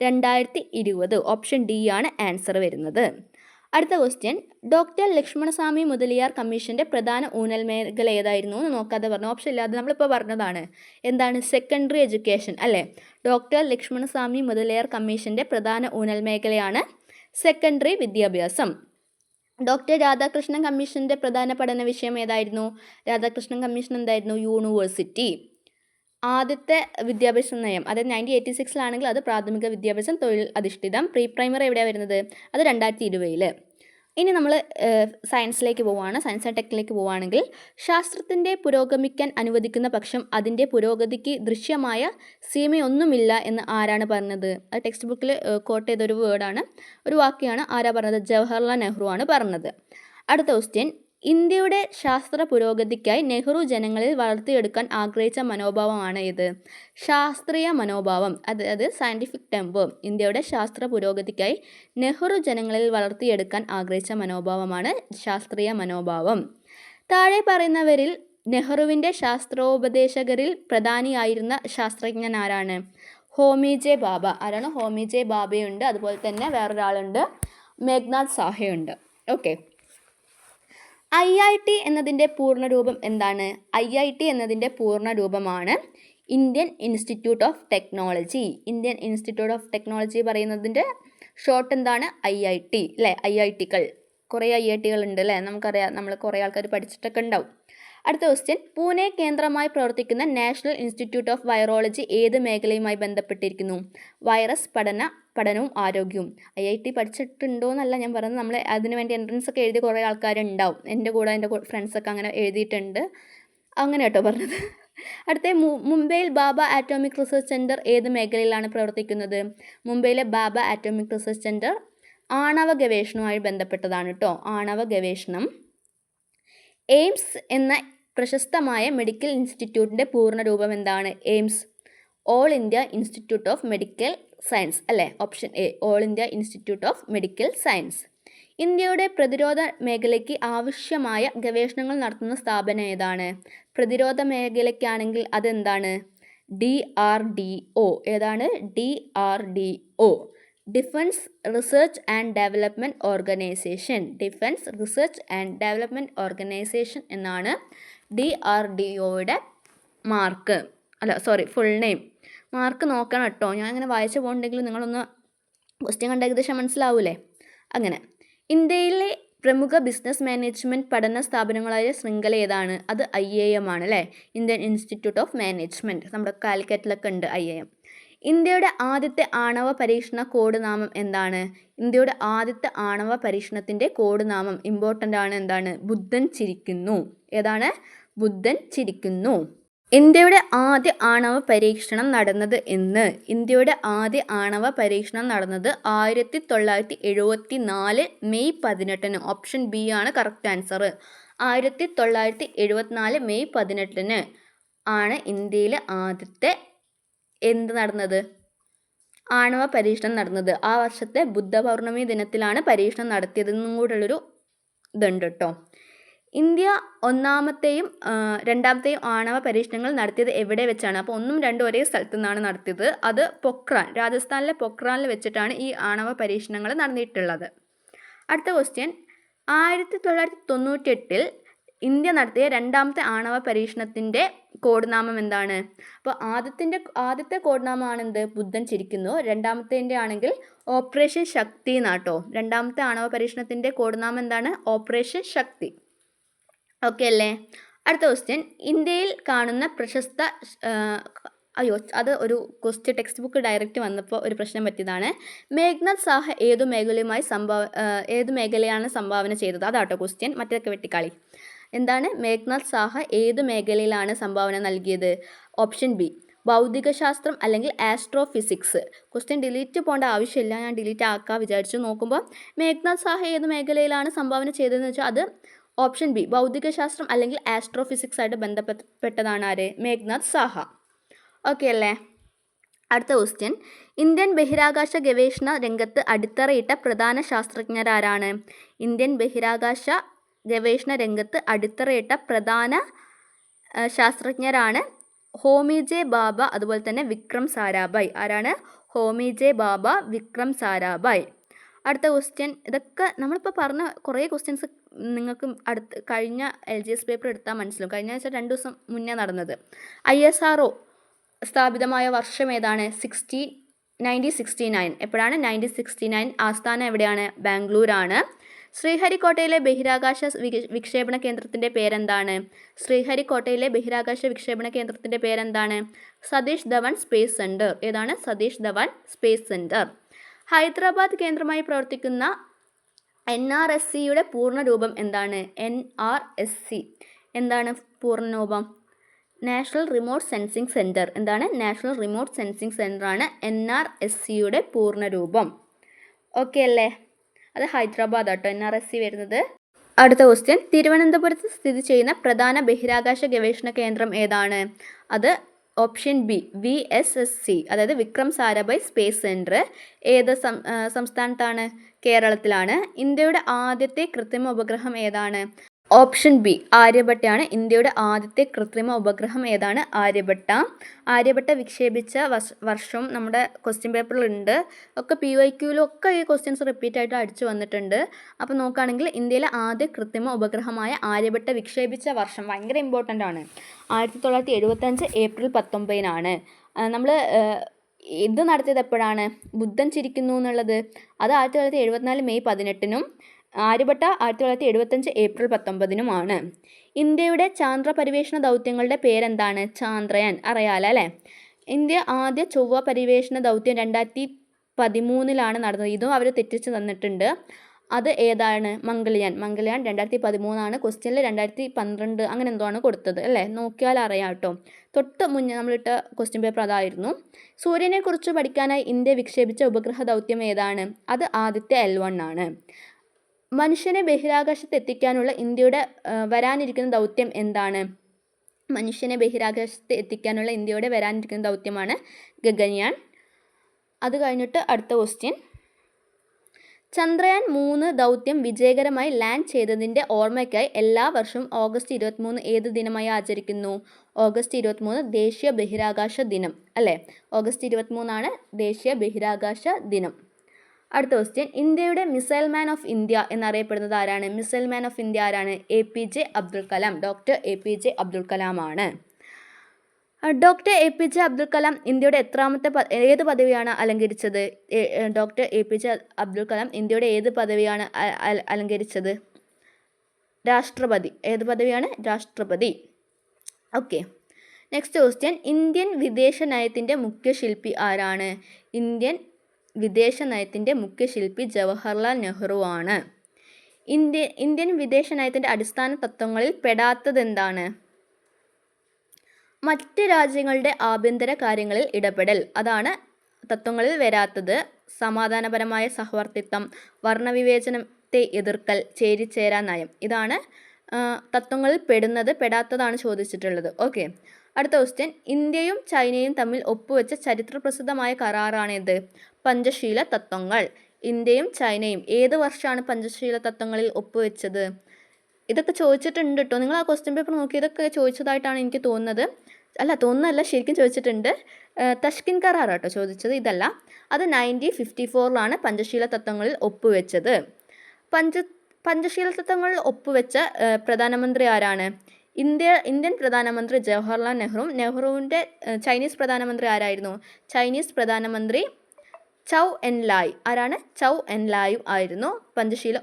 2020. ഓപ്ഷൻ ഡി ആണ് ആൻസർ വരുന്നത്. അടുത്ത ക്വസ്റ്റ്യൻ, ഡോക്ടർ ലക്ഷ്മണസ്വാമി മുതലിയാർ കമ്മീഷൻ്റെ പ്രധാന ഊന്നൽ മേഖല ഏതായിരുന്നു എന്ന് നോക്കാതെ പറഞ്ഞു. ഓപ്ഷൻ ഇല്ലാതെ നമ്മളിപ്പോൾ പറഞ്ഞതാണ്. എന്താണ്? സെക്കൻഡറി എഡ്യൂക്കേഷൻ അല്ലേ? ഡോക്ടർ ലക്ഷ്മണസ്വാമി മുതലിയാർ കമ്മീഷൻ്റെ പ്രധാന ഊന്നൽ മേഖലയാണ് സെക്കൻഡറി വിദ്യാഭ്യാസം. ഡോക്ടർ രാധാകൃഷ്ണൻ കമ്മീഷൻ്റെ പ്രധാന പഠന വിഷയം ഏതായിരുന്നു? രാധാകൃഷ്ണൻ കമ്മീഷൻ എന്തായിരുന്നു? യൂണിവേഴ്സിറ്റി. ആദ്യത്തെ വിദ്യാഭ്യാസ നയം അതായത് 1986 അത് പ്രാഥമിക വിദ്യാഭ്യാസം, തൊഴിൽ അധിഷ്ഠിതം. പ്രീ പ്രൈമറി എവിടെയാണ് വരുന്നത്? അത് 2020. ഇനി നമ്മൾ സയൻസിലേക്ക് പോവുകയാണ്. സയൻസ് ആൻഡ് ടെക്കിലേക്ക് പോവുകയാണെങ്കിൽ, ശാസ്ത്രത്തിൻ്റെ പുരോഗമിക്കാൻ അനുവദിക്കുന്ന പക്ഷം അതിൻ്റെ പുരോഗതിക്ക് ദൃശ്യമായ സീമയൊന്നുമില്ല എന്ന് ആരാണ് പറഞ്ഞത്? അത് ടെക്സ്റ്റ് ബുക്കിൽ കോട്ട് ചെയ്തൊരു വേർഡാണ്, ഒരു വാക്യമാണ്. ആരാ പറഞ്ഞത്? ജവഹർലാൽ നെഹ്റു ആണ് പറഞ്ഞത്. അടുത്ത ക്വസ്റ്റ്യൻ, ഇന്ത്യയുടെ ശാസ്ത്ര പുരോഗതിക്കായി നെഹ്റു ജനങ്ങളിൽ വളർത്തിയെടുക്കാൻ ആഗ്രഹിച്ച മനോഭാവമാണ് ഇത്. ശാസ്ത്രീയ മനോഭാവം, അതായത് സയൻറ്റിഫിക് ടെമ്പോ. ഇന്ത്യയുടെ ശാസ്ത്ര പുരോഗതിക്കായി നെഹ്റു ജനങ്ങളിൽ വളർത്തിയെടുക്കാൻ ആഗ്രഹിച്ച മനോഭാവമാണ് ശാസ്ത്രീയ മനോഭാവം. താഴെ പറയുന്നവരിൽ നെഹ്റുവിൻ്റെ ശാസ്ത്രോപദേശകരിൽ പ്രധാനിയായിരുന്ന ശാസ്ത്രജ്ഞൻ ആരാണ്? ഹോമി ജെ ഭാഭ. ആരാണ്? ഹോമി ജെ ഭാഭയുണ്ട്. അതുപോലെ തന്നെ വേറൊരാളുണ്ട്, മേഘ്നാഥ് സാഹയുണ്ട്. ഓക്കെ. IIT എന്നതിൻ്റെ പൂർണ്ണരൂപം എന്താണ്? IIT എന്നതിൻ്റെ പൂർണ്ണരൂപമാണ് Indian Institute of Technology. Indian Institute of Technology പറയുന്നതിൻ്റെ ഷോർട്ട് എന്താണ്? IIT അല്ലേ? IITകൾ, കുറേ IITകൾ ഉണ്ട് അല്ലേ? നമുക്കറിയാം, നമ്മൾ കുറേ ആൾക്കാർ പഠിച്ചിട്ടൊക്കെ ഉണ്ടാവും. അടുത്ത ക്വസ്റ്റ്യൻ, പൂനെ കേന്ദ്രമായി പ്രവർത്തിക്കുന്ന നാഷണൽ ഇൻസ്റ്റിറ്റ്യൂട്ട് ഓഫ് വൈറോളജി ഏത് മേഖലയുമായി ബന്ധപ്പെട്ടിരിക്കുന്നു? വൈറസ് പഠനവും ആരോഗ്യവും. IIT പഠിച്ചിട്ടുണ്ടോ എന്നല്ല ഞാൻ പറയുന്നത്, നമ്മൾ അതിന് വേണ്ടി എൻട്രൻസ് ഒക്കെ എഴുതി കുറേ ആൾക്കാരുണ്ടാവും. എൻ്റെ ഫ്രണ്ട്സൊക്കെ അങ്ങനെ എഴുതിയിട്ടുണ്ട്, അങ്ങനെ കേട്ടോ പറഞ്ഞത്. അടുത്ത, മുംബൈയിൽ ബാബ ആറ്റോമിക് റിസർച്ച് സെൻറ്റർ ഏത് മേഖലയിലാണ് പ്രവർത്തിക്കുന്നത്? മുംബൈയിലെ ബാബ ആറ്റോമിക് റിസർച്ച് സെൻറ്റർ ആണവ ഗവേഷണവുമായി ബന്ധപ്പെട്ടതാണ് കേട്ടോ, ആണവ ഗവേഷണം. എയിംസ് എന്ന പ്രശസ്തമായ മെഡിക്കൽ ഇൻസ്റ്റിറ്റ്യൂട്ടിൻ്റെ പൂർണ്ണരൂപം എന്താണ്? AIIMS, All India Institute of Medical Science അല്ലേ? Option A, All India Institute of Medical Science. ഇന്ത്യയുടെ പ്രതിരോധ മേഖലയ്ക്ക് ആവശ്യമായ ഗവേഷണങ്ങൾ നടത്തുന്ന സ്ഥാപനം ഏതാണ്? പ്രതിരോധ മേഖലയ്ക്കാണെങ്കിൽ അതെന്താണ്? DRDO. ഏതാണ്? DRDO, defence research and development organisation. Defence research and development organisation എന്നാണ് DRDOയുടെ ഫുൾ നെയിം. മാർക്ക് നോക്കണം കേട്ടോ, ഞാൻ അങ്ങനെ വായിച്ചു പോകുന്നുണ്ടെങ്കിൽ നിങ്ങളൊന്ന് ക്വസ്റ്റ്യൻ കണ്ട ഏകദേശം മനസ്സിലാവൂലേ? അങ്ങനെ, ഇന്ത്യയിലെ പ്രമുഖ ബിസിനസ് മാനേജ്മെൻറ്റ് പഠന സ്ഥാപനങ്ങളായ ശൃംഖല ഏതാണ്? അത് IIM ആണ് അല്ലേ? Indian Institute of management. നമ്മുടെ കാലിക്കറ്റിലൊക്കെ ഉണ്ട് IIM. ഇന്ത്യയുടെ ആദ്യത്തെ ആണവ പരീക്ഷണ കോഡ് നാമം എന്താണ്? ഇന്ത്യയുടെ ആദ്യത്തെ ആണവ പരീക്ഷണത്തിൻ്റെ കോഡ് നാമം ഇമ്പോർട്ടൻ്റ് ആണ്. എന്താണ്? ബുദ്ധൻ ചിരിക്കുന്നു. ഏതാണ്? ബുദ്ധൻ ചിരിക്കുന്നു. ഇന്ത്യയുടെ ആദ്യ ആണവ പരീക്ഷണം നടന്നത് എന്ന്? ഇന്ത്യയുടെ ആദ്യ ആണവ പരീക്ഷണം നടന്നത് 1974 മെയ് 18. ഓപ്ഷൻ ബി ആണ് കറക്റ്റ് ആൻസർ. 1974 മെയ് 18 ആണ് ഇന്ത്യയിൽ ആദ്യത്തെ നടന്നത്? ആണവ പരീക്ഷണം നടന്നത്. ആ വർഷത്തെ ബുദ്ധ പൗർണമി ദിനത്തിലാണ് പരീക്ഷണം നടത്തിയതെന്നും കൂടെയുള്ളൊരു ഇതുണ്ട് കേട്ടോ. ഇന്ത്യ ഒന്നാമത്തെയും രണ്ടാമത്തെയും ആണവ പരീക്ഷണങ്ങൾ നടത്തിയത് എവിടെ വെച്ചാണ്? അപ്പോൾ 1ഉം 2ഉം ഒരേ സ്ഥലത്തു നിന്നാണ് നടത്തിയത്. അത് പൊക്രാൻ, രാജസ്ഥാനിലെ പൊക്രാനിൽ വെച്ചിട്ടാണ് ഈ ആണവ പരീക്ഷണങ്ങൾ നടന്നിട്ടുള്ളത്. അടുത്ത ക്വസ്റ്റ്യൻ, 1998 ഇന്ത്യ നടത്തിയ രണ്ടാമത്തെ ആണവ പരീക്ഷണത്തിൻ്റെ കോഡ് നാമം എന്താണ്? അപ്പോൾ ആദ്യത്തെ കോഡ് നാമമാണ് എന്ത്? ബുദ്ധൻ ചിരിക്കുന്നു. രണ്ടാമത്തേൻ്റെ ആണെങ്കിൽ ഓപ്പറേഷൻ ശക്തി എന്നാട്ടോ. രണ്ടാമത്തെ ആണവ പരീക്ഷണത്തിൻ്റെ കോഡ് നാമം എന്താണ്? ഓപ്പറേഷൻ ശക്തി. ഓക്കെ അല്ലേ? അടുത്ത ക്വസ്റ്റ്യൻ, ഇന്ത്യയിൽ കാണുന്ന പ്രശസ്ത അത് ഒരു ക്വസ്റ്റ്യൻ ടെക്സ്റ്റ് ബുക്ക് ഡയറക്റ്റ് വന്നപ്പോൾ ഒരു പ്രശ്നം പറ്റിയതാണ്. മേഘ്നാഥ് സാഹ ഏതു മേഖലയാണ് സംഭാവന ചെയ്തത്? അതാട്ടോ ക്വസ്റ്റ്യൻ, മറ്റേതൊക്കെ വെട്ടിക്കാളി. എന്താണ്? മേഘ്നാഥ് സാഹ ഏതു മേഖലയിലാണ് സംഭാവന നൽകിയത്? ഓപ്ഷൻ ബി, ഭൗതികശാസ്ത്രം അല്ലെങ്കിൽ ആസ്ട്രോഫിസിക്സ്. ക്വസ്റ്റ്യൻ ഡിലീറ്റ് പോകേണ്ട ആവശ്യമില്ല, ഞാൻ ഡിലീറ്റ് ആക്കാൻ വിചാരിച്ചു. നോക്കുമ്പോൾ മേഘ്നാഥ് സാഹ ഏത് മേഖലയിലാണ് സംഭാവന ചെയ്തതെന്ന് വെച്ചാൽ അത് ഓപ്ഷൻ ബി, ഭൗതികശാസ്ത്രം അല്ലെങ്കിൽ ആസ്ട്രോഫിസിക്സ് ആയിട്ട് ബന്ധപ്പെട്ടതാണ് ആര്? മേഘ്നാഥ് സാഹ. ഓക്കെ അല്ലേ? അടുത്ത ക്വസ്റ്റ്യൻ, ഇന്ത്യൻ ബഹിരാകാശ ഗവേഷണ രംഗത്ത് അടിത്തറയിട്ട പ്രധാന ശാസ്ത്രജ്ഞരാരാണ്? ഇന്ത്യൻ ബഹിരാകാശ ഗവേഷണ രംഗത്ത് അടിത്തറയിട്ട പ്രധാന ശാസ്ത്രജ്ഞരാണ് ഹോമി ജെ ഭാഭ, അതുപോലെ തന്നെ വിക്രം സാരാഭായ്. ആരാണ്? ഹോമി ജെ ഭാഭ, വിക്രം സാരാഭായ്. അടുത്ത ക്വസ്റ്റ്യൻ, ഇതൊക്കെ നമ്മളിപ്പോൾ പറഞ്ഞ കുറേ ക്വസ്റ്റ്യൻസ് നിങ്ങൾക്ക് കഴിഞ്ഞ LGS പേപ്പർ എടുത്താൽ മനസ്സിലാവും. കഴിഞ്ഞ ആഴ്ച 2 ദിവസം മുന്നേ നടന്നത്. ISRO സ്ഥാപിതമായ വർഷം ഏതാണ്? 1969. എപ്പോഴാണ്? 1969. ആസ്ഥാനം എവിടെയാണ്? ബാംഗ്ലൂരാണ്. ശ്രീഹരിക്കോട്ടയിലെ ബഹിരാകാശ വിക്ഷേപണ കേന്ദ്രത്തിൻ്റെ പേരെന്താണ്? ശ്രീഹരിക്കോട്ടയിലെ ബഹിരാകാശ വിക്ഷേപണ കേന്ദ്രത്തിൻ്റെ പേരെന്താണ്? Satish Dhawan Space Centre. ഏതാണ്? Satish Dhawan Space Centre. ഹൈദരാബാദ് കേന്ദ്രമായി പ്രവർത്തിക്കുന്ന NRSCയുടെ പൂർണ്ണരൂപം എന്താണ്? NRSC എന്താണ് പൂർണ്ണരൂപം? National Remote Sensing Centre. എന്താണ്? നാഷണൽ റിമോട്ട് സെൻസിങ് സെൻറ്ററാണ് NRSCയുടെ പൂർണ്ണരൂപം. ഓക്കെ അല്ലേ? അത് ഹൈദരാബാദ് ആട്ടോ NRSC വരുന്നത്. അടുത്ത ക്വസ്റ്റ്യൻ, തിരുവനന്തപുരത്ത് സ്ഥിതി ചെയ്യുന്ന പ്രധാന ബഹിരാകാശ ഗവേഷണ കേന്ദ്രം ഏതാണ്? അത് ഓപ്ഷൻ ബി VSSC, അതായത് വിക്രം സാരാഭായ് സ്പേസ് സെൻറ്റർ. ഏത് സംസ്ഥാനത്താണ്? കേരളത്തിലാണ്. ഇന്ത്യയുടെ ആദ്യത്തെ കൃത്രിമ ഉപഗ്രഹം ഏതാണ്? ഓപ്ഷൻ ബി ആര്യഭട്ടയാണ്. ഇന്ത്യയുടെ ആദ്യത്തെ കൃത്രിമ ഉപഗ്രഹം ഏതാണ്? ആര്യഭട്ട. ആര്യഭട്ട വിക്ഷേപിച്ച വർഷവും നമ്മുടെ ക്വസ്റ്റ്യൻ പേപ്പറിലുണ്ട്. ഒക്കെ PYQയിലൊക്കെ ഈ ക്വസ്റ്റ്യൻസ് റിപ്പീറ്റ് ആയിട്ട് അടിച്ചു വന്നിട്ടുണ്ട്. അപ്പോൾ നോക്കുകയാണെങ്കിൽ ഇന്ത്യയിലെ ആദ്യ കൃത്രിമ ഉപഗ്രഹമായ ആര്യഭട്ട വിക്ഷേപിച്ച വർഷം ഭയങ്കര ഇമ്പോർട്ടൻ്റ് ആണ്. 1975 ഏപ്രിൽ 19 നമ്മൾ ഇത് നടത്തിയത് എപ്പോഴാണ്? ബുദ്ധൻ ചിരിക്കുന്നു എന്നുള്ളത് അത് 1974 മെയ് 18 ആര്യഭട്ട 1975 ഏപ്രിൽ 19 ഇന്ത്യയുടെ ചാന്ദ്ര പര്യവേഷണ ദൗത്യങ്ങളുടെ പേരെന്താണ്? ചാന്ദ്രയാൻ. അറിയാലോ അല്ലേ? ഇന്ത്യ ആദ്യ ചൊവ്വ പര്യവേഷണ ദൗത്യം 2013 നടന്നത്. ഇതും അവർ തെറ്റിച്ച് തന്നിട്ടുണ്ട്. അത് ഏതാണ്? മംഗൾയാൻ. മംഗൾയാൻ 2013 ക്വസ്റ്റ്യനിൽ 2012 അങ്ങനെ എന്തോ ആണ് കൊടുത്തത് അല്ലേ? നോക്കിയാൽ അറിയാം കേട്ടോ. തൊട്ട് മുന്നേ നമ്മളിട്ട ക്വസ്റ്റ്യൻ പേപ്പർ അതായിരുന്നു. സൂര്യനെക്കുറിച്ച് പഠിക്കാനായി ഇന്ത്യ വിക്ഷേപിച്ച ഉപഗ്രഹ ദൗത്യം ഏതാണ്? അത് ആദിത്യ L1 മനുഷ്യനെ ബഹിരാകാശത്ത് എത്തിക്കാനുള്ള ഇന്ത്യയുടെ വരാനിരിക്കുന്ന ദൗത്യം എന്താണ്? മനുഷ്യനെ ബഹിരാകാശത്ത് എത്തിക്കാനുള്ള ഇന്ത്യയുടെ വരാനിരിക്കുന്ന ദൗത്യമാണ് ഗഗൻയാൻ. അത് കഴിഞ്ഞിട്ട് അടുത്ത ക്വസ്റ്റ്യൻ, ചന്ദ്രയാൻ 3 ദൗത്യം വിജയകരമായി ലാൻഡ് ചെയ്തതിൻ്റെ ഓർമ്മയ്ക്കായി എല്ലാ വർഷവും ഓഗസ്റ്റ് 23 ഏത് ദിനമായി ആചരിക്കുന്നു? ഓഗസ്റ്റ് 23 ദേശീയ ബഹിരാകാശ ദിനം അല്ലേ? ഓഗസ്റ്റ് 23 ദേശീയ ബഹിരാകാശ ദിനം. അടുത്ത ക്വസ്റ്റ്യൻ, ഇന്ത്യയുടെ മിസൈൽ മാൻ ഓഫ് ഇന്ത്യ എന്നറിയപ്പെടുന്നത് ആരാണ്? മിസൈൽ മാൻ ഓഫ് ഇന്ത്യ ആരാണ്? APJ Abdul Kalam. Doctor APJ Abdul Kalam ആണ്. ഡോക്ടർ APJ അബ്ദുൽ കലാം ഇന്ത്യയുടെ ഏത് പദവിയാണ് അലങ്കരിച്ചത്? ഡോക്ടർ APJ അബ്ദുൽ കലാം ഇന്ത്യയുടെ ഏത് പദവിയാണ് അലങ്കരിച്ചത്? രാഷ്ട്രപതി. ഏത് പദവിയാണ്? രാഷ്ട്രപതി. ഓക്കെ. നെക്സ്റ്റ് ക്വസ്റ്റ്യൻ, ഇന്ത്യൻ വിദേശ നയത്തിൻ്റെ മുഖ്യ ശില്പി ആരാണ്? ഇന്ത്യൻ വിദേശ നയത്തിൻ്റെ മുഖ്യ ശില്പി ജവഹർലാൽ നെഹ്റു ആണ്. ഇന്ത്യൻ വിദേശ നയത്തിൻ്റെ അടിസ്ഥാന തത്വങ്ങളിൽ പെടാത്തത് എന്താണ്? മറ്റ് രാജ്യങ്ങളുടെ ആഭ്യന്തര കാര്യങ്ങളിൽ ഇടപെടൽ. അതാണ് തത്വങ്ങളിൽ വരാത്തത്. സമാധാനപരമായ സഹവർത്തിത്വം, വർണ്ണവിവേചനത്തെ എതിർക്കൽ, ചേരിചേരാ നയം. ഇതാണ് തത്വങ്ങളിൽ പെടാത്തതാണ് ചോദിച്ചിട്ടുള്ളത്. ഓക്കെ. അടുത്ത ക്വസ്റ്റ്യൻ, ഇന്ത്യയും ചൈനയും തമ്മിൽ ഒപ്പുവെച്ച ചരിത്രപ്രസിദ്ധമായ കരാറാണിത്? പഞ്ചശീല തത്വങ്ങൾ. ഇന്ത്യയും ചൈനയും ഏത് വർഷമാണ് പഞ്ചശീല തത്വങ്ങളിൽ ഒപ്പുവെച്ചത്? ഇതൊക്കെ ചോദിച്ചിട്ടുണ്ട് കേട്ടോ. നിങ്ങൾ ആ ക്വസ്റ്റ്യൻ പേപ്പർ നോക്കി ഇതൊക്കെ ചോദിച്ചതായിട്ടാണ് എനിക്ക് തോന്നുന്നതല്ല, ശരിക്കും ചോദിച്ചിട്ടുണ്ട്. തഷ്കിൻ കരാർ കേട്ടോ ചോദിച്ചത്, ഇതല്ല. അത് 1954 പഞ്ചശീല തത്വങ്ങളിൽ ഒപ്പുവെച്ചത്. പഞ്ചശീല തത്വങ്ങളിൽ ഒപ്പുവെച്ച പ്രധാനമന്ത്രി ആരാണ്? ഇന്ത്യൻ പ്രധാനമന്ത്രി ജവഹർലാൽ നെഹ്റുവിൻ്റെ ചൈനീസ് പ്രധാനമന്ത്രി ആരായിരുന്നു? ചൈനീസ് പ്രധാനമന്ത്രി ചൗ എൻലായ്. ആരാണ്? ചൗ എൻലായും ആയിരുന്നു പഞ്ചശീല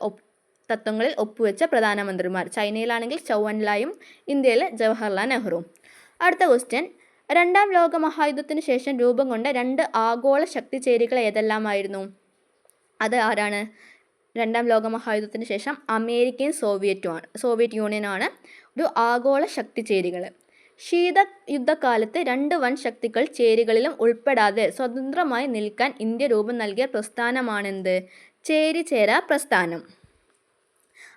തത്വങ്ങളിൽ ഒപ്പുവെച്ച പ്രധാനമന്ത്രിമാർ. ചൈനയിലാണെങ്കിൽ ചൗ എൻലായും, ഇന്ത്യയിൽ ജവഹർലാൽ നെഹ്റു. അടുത്ത ക്വസ്റ്റ്യൻ, രണ്ടാം ലോക മഹായുദ്ധത്തിന് ശേഷം രൂപം കൊണ്ട 2 ആഗോള ശക്തി ചേരികൾ ഏതെല്ലാമായിരുന്നു? അത് ആരാണ്? രണ്ടാം ലോക മഹായുദ്ധത്തിന് ശേഷം അമേരിക്കയും സോവിയറ്റ് യൂണിയനുമാണ് ഒരു ആഗോള ശക്തി ചേരികൾ. ശീതയുദ്ധകാലത്ത് 2 വൻ ശക്തികൾ ചേരികളിലും ഉൾപ്പെടാതെ സ്വതന്ത്രമായി നിൽക്കാൻ ഇന്ത്യ രൂപം നൽകിയ പ്രസ്ഥാനമാണെന്ത്? ചേരിചേരാ പ്രസ്ഥാനം.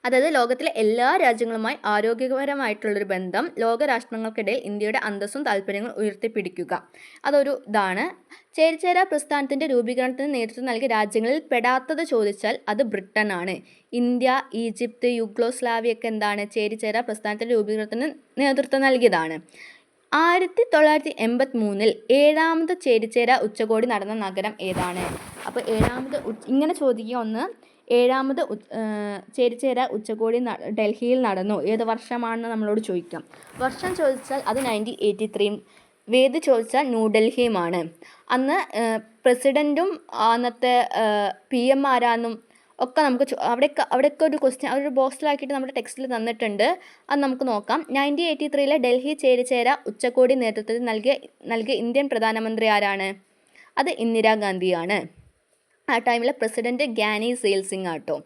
അതായത് ലോകത്തിലെ എല്ലാ രാജ്യങ്ങളുമായി ആരോഗ്യകരമായിട്ടുള്ളൊരു ബന്ധം, ലോകരാഷ്ട്രങ്ങൾക്കിടയിൽ ഇന്ത്യയുടെ അന്തസ്സും താല്പര്യങ്ങളും ഉയർത്തിപ്പിടിക്കുക, അതൊരു ഇതാണ്. ചേരിചേരാ പ്രസ്ഥാനത്തിൻ്റെ രൂപീകരണത്തിന് നേതൃത്വം നൽകിയ രാജ്യങ്ങളിൽ പെടാത്തത് ചോദിച്ചാൽ അത് ബ്രിട്ടനാണ്. ഇന്ത്യ, ഈജിപ്ത്, യുഗ്ലോസ്ലാവിയൊക്കെ എന്താണ്? ചേരിചേരാ പ്രസ്ഥാനത്തിൻ്റെ രൂപീകരണത്തിന് നേതൃത്വം നൽകിയതാണ്. 1983 7ാമത് ചേരിചേരാ ഉച്ചകോടി നടന്ന നഗരം ഏതാണ്? അപ്പോൾ ഇങ്ങനെ ചോദിക്കുക ഒന്ന്. 7ാമത് ചേരിചേരാ ഉച്ചകോടി ഡൽഹിയിൽ നടന്നു. ഏത് വർഷമാണെന്ന് നമ്മളോട് ചോദിക്കാം. വർഷം ചോദിച്ചാൽ അത് 1983. വേദി ചോദിച്ചാൽ ന്യൂഡൽഹിയുമാണ്. അന്ന് പ്രസിഡൻറ്റും അന്നത്തെ PM ആരാന്നും ഒക്കെ നമുക്ക് അവിടെയൊക്കെ ഒരു ക്വസ്റ്റ്യൻ ഒരു ബോക്സിലാക്കിയിട്ട് നമ്മുടെ ടെക്സ്റ്റിൽ തന്നിട്ടുണ്ട്. അത് നമുക്ക് നോക്കാം. 1983 ഡൽഹി ചേരിചേരാ ഉച്ചകോടി നേതൃത്വത്തിൽ നൽകിയ ഇന്ത്യൻ പ്രധാനമന്ത്രി ആരാണ്? അത് ഇന്ദിരാഗാന്ധിയാണ്. ആ ടൈമിലെ പ്രസിഡൻറ്റ് ഗ്യാനി സെയിൽ സിംഗ് ആട്ടോ.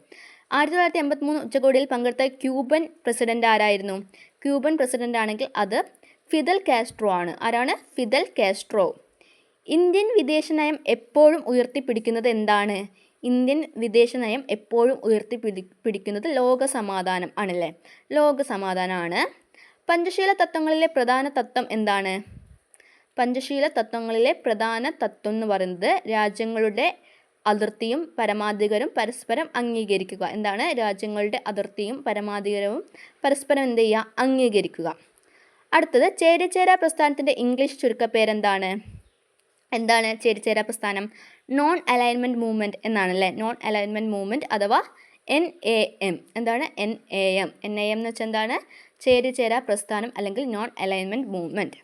1983 ഉച്ചകോടിയിൽ പങ്കെടുത്ത ക്യൂബൻ പ്രസിഡന്റ് ആരായിരുന്നു? ക്യൂബൻ പ്രസിഡന്റ് ആണെങ്കിൽ അത് ഫിദൽ കാസ്ട്രോ ആണ്. ആരാണ്? Fidel Castro. ഇന്ത്യൻ വിദേശ നയം എപ്പോഴും ഉയർത്തിപ്പിടിക്കുന്നത് എന്താണ്? ഇന്ത്യൻ വിദേശ നയം എപ്പോഴും പിടിക്കുന്നത് ലോക സമാധാനം ആണല്ലേ, ലോക സമാധാനമാണ്. പഞ്ചശീല തത്വങ്ങളിലെ പ്രധാന തത്വം എന്താണ്? പഞ്ചശീല തത്വങ്ങളിലെ പ്രധാന തത്വം എന്ന് പറയുന്നത് രാജ്യങ്ങളുടെ അതിർത്തിയും പരമാധികാരവും പരസ്പരം അംഗീകരിക്കുക. എന്താണ്? രാജ്യങ്ങളുടെ അതിർത്തിയും പരമാധികാരവും പരസ്പരം എന്ത് ചെയ്യുക? അംഗീകരിക്കുക. അടുത്തത് ചേരിചേരാ പ്രസ്ഥാനത്തിൻ്റെ ഇംഗ്ലീഷ് ചുരുക്കപ്പേരെന്താണ്? എന്താണ് ചേരിചേരാ പ്രസ്ഥാനം? നോൺ അലൈൻമെൻറ്റ് മൂവ്മെൻറ്റ് എന്നാണല്ലേ. നോൺ അലൈൻമെൻറ്റ് മൂവ്മെൻറ്റ് അഥവാ NAM. എന്താണ്? NAM എന്ന് വെച്ചാൽ എന്താണ്? ചേരിചേരാ പ്രസ്ഥാനം അല്ലെങ്കിൽ നോൺ അലൈൻമെൻറ്റ് മൂവ്മെൻറ്റ്.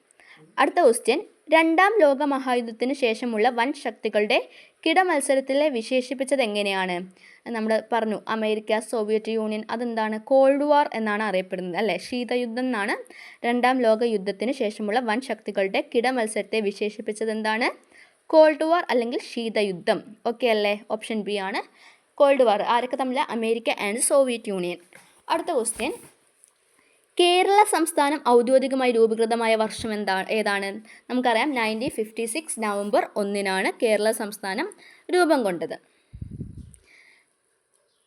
അടുത്ത ക്വസ്റ്റ്യൻ, രണ്ടാം ലോക മഹായുദ്ധത്തിന് ശേഷമുള്ള വൻ ശക്തികളുടെ കിടമത്സരത്തിലെ വിശേഷിപ്പിച്ചത് എങ്ങനെയാണ്? നമ്മൾ പറഞ്ഞു, അമേരിക്ക, സോവിയറ്റ് യൂണിയൻ, അതെന്താണ്? കോൾഡ് വാർ എന്നാണ് അറിയപ്പെടുന്നത് അല്ലേ, ശീതയുദ്ധം എന്നാണ്. രണ്ടാം ലോക യുദ്ധത്തിന് ശേഷമുള്ള വൻ ശക്തികളുടെ കിടമത്സരത്തെ വിശേഷിപ്പിച്ചത് എന്താണ്? കോൾഡ് വാർ അല്ലെങ്കിൽ ശീതയുദ്ധം. ഓക്കെ അല്ലേ? ഓപ്ഷൻ ബി ആണ് കോൾഡ് വാർ. ആരൊക്കെ തമ്മിൽ? America and Soviet union. അടുത്ത ക്വസ്റ്റ്യൻ, കേരള സംസ്ഥാനം ഔദ്യോഗികമായി രൂപീകൃതമായ വർഷം ഏതാണ്? നമുക്കറിയാം 1956 നവംബർ 1 കേരള സംസ്ഥാനം രൂപം കൊണ്ടത്.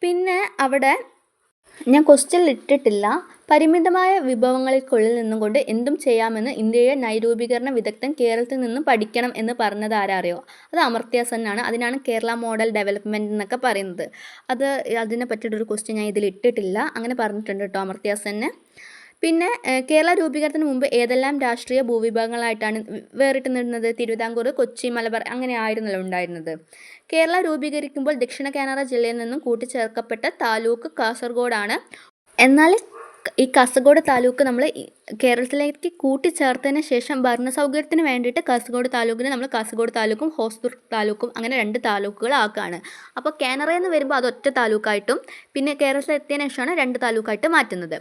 പിന്നെ അവിടെ ഞാൻ ക്വസ്റ്റ്യനിൽ ഇട്ടിട്ടില്ല, പരിമിതമായ വിഭവങ്ങൾക്കുള്ളിൽ നിന്നും കൊണ്ട് എന്തും ചെയ്യാമെന്ന് ഇന്ത്യയുടെ നൈരൂപീകരണ വിദഗ്ധൻ കേരളത്തിൽ നിന്നും പഠിക്കണം എന്ന് പറഞ്ഞത് ആരറിയോ? അത് അമർത്യ സെൻ ആണ്. അതിനാണ് കേരള മോഡൽ ഡെവലപ്മെൻറ്റ് എന്നൊക്കെ പറയുന്നത്. അതിനെ പറ്റിയിട്ടൊരു ക്വസ്റ്റ്യൻ ഞാൻ ഇതിൽ ഇട്ടിട്ടില്ല, അങ്ങനെ പറഞ്ഞിട്ടുണ്ട് കേട്ടോ അമർത്യ സെന്ന്. പിന്നെ കേരള രൂപീകരണത്തിന് മുമ്പ് ഏതെല്ലാം രാഷ്ട്രീയ ഭൂവിഭാഗങ്ങളായിട്ടാണ് വേറിട്ട് നിന്നത്? തിരുവിതാംകൂർ, കൊച്ചി, മലബാർ അങ്ങനെ ആയിരുന്നല്ലോ ഉണ്ടായിരുന്നത്. കേരള രൂപീകരിക്കുമ്പോൾ ദക്ഷിണ കാനറ ജില്ലയിൽ നിന്നും കൂട്ടിച്ചേർക്കപ്പെട്ട താലൂക്ക് കാസർഗോഡാണ്. എന്നാൽ ഈ കാസർഗോഡ് താലൂക്ക് നമ്മൾ കേരളത്തിലേക്ക് കൂട്ടിച്ചേർത്തതിന് ശേഷം ഭരണസൗകര്യത്തിന് വേണ്ടിയിട്ട് കാസർഗോഡ് താലൂക്കിനെ നമ്മൾ കാസർഗോഡ് താലൂക്കും ഹോസ്ദുർഗ് താലൂക്കും അങ്ങനെ 2 താലൂക്കുകളാക്കുകയാണ്. അപ്പോൾ കാനറയെന്ന് വരുമ്പോൾ അത് ഒറ്റ താലൂക്കായിട്ടും പിന്നെ കേരളത്തിൽ എത്തിയതിനു ശേഷമാണ് 2 താലൂക്കായിട്ട് മാറ്റുന്നത്.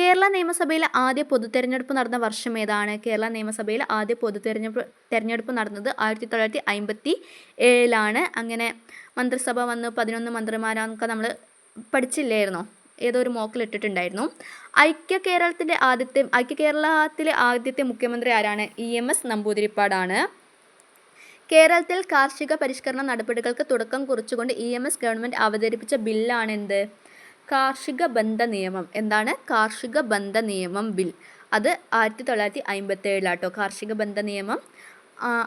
കേരള നിയമസഭയിലെ ആദ്യ പൊതുതെരഞ്ഞെടുപ്പ് നടന്ന വർഷം ഏതാണ്? കേരള നിയമസഭയിൽ ആദ്യ തെരഞ്ഞെടുപ്പ് നടന്നത് 1957 അങ്ങനെ മന്ത്രിസഭ വന്ന് 11 മന്ത്രിമാരാന്നൊക്കെ നമ്മൾ പഠിച്ചില്ലായിരുന്നോ? ഏതോ ഒരു മോക്കിൽ ഇട്ടിട്ടുണ്ടായിരുന്നു. ഐക്യ കേരളത്തിലെ ആദ്യത്തെ മുഖ്യമന്ത്രി ആരാണ്? EMS നമ്പൂതിരിപ്പാടാണ്. കേരളത്തിൽ കാർഷിക പരിഷ്കരണ നടപടികൾക്ക് തുടക്കം കുറിച്ചുകൊണ്ട് EMS ഗവൺമെൻറ് അവതരിപ്പിച്ച ബില്ലാണ് എന്ത്? കാർഷിക ബന്ധ നിയമം. എന്താണ്? കാർഷിക ബന്ധ നിയമം ബിൽ. അത് 1957 കാർഷിക ബന്ധ നിയമം.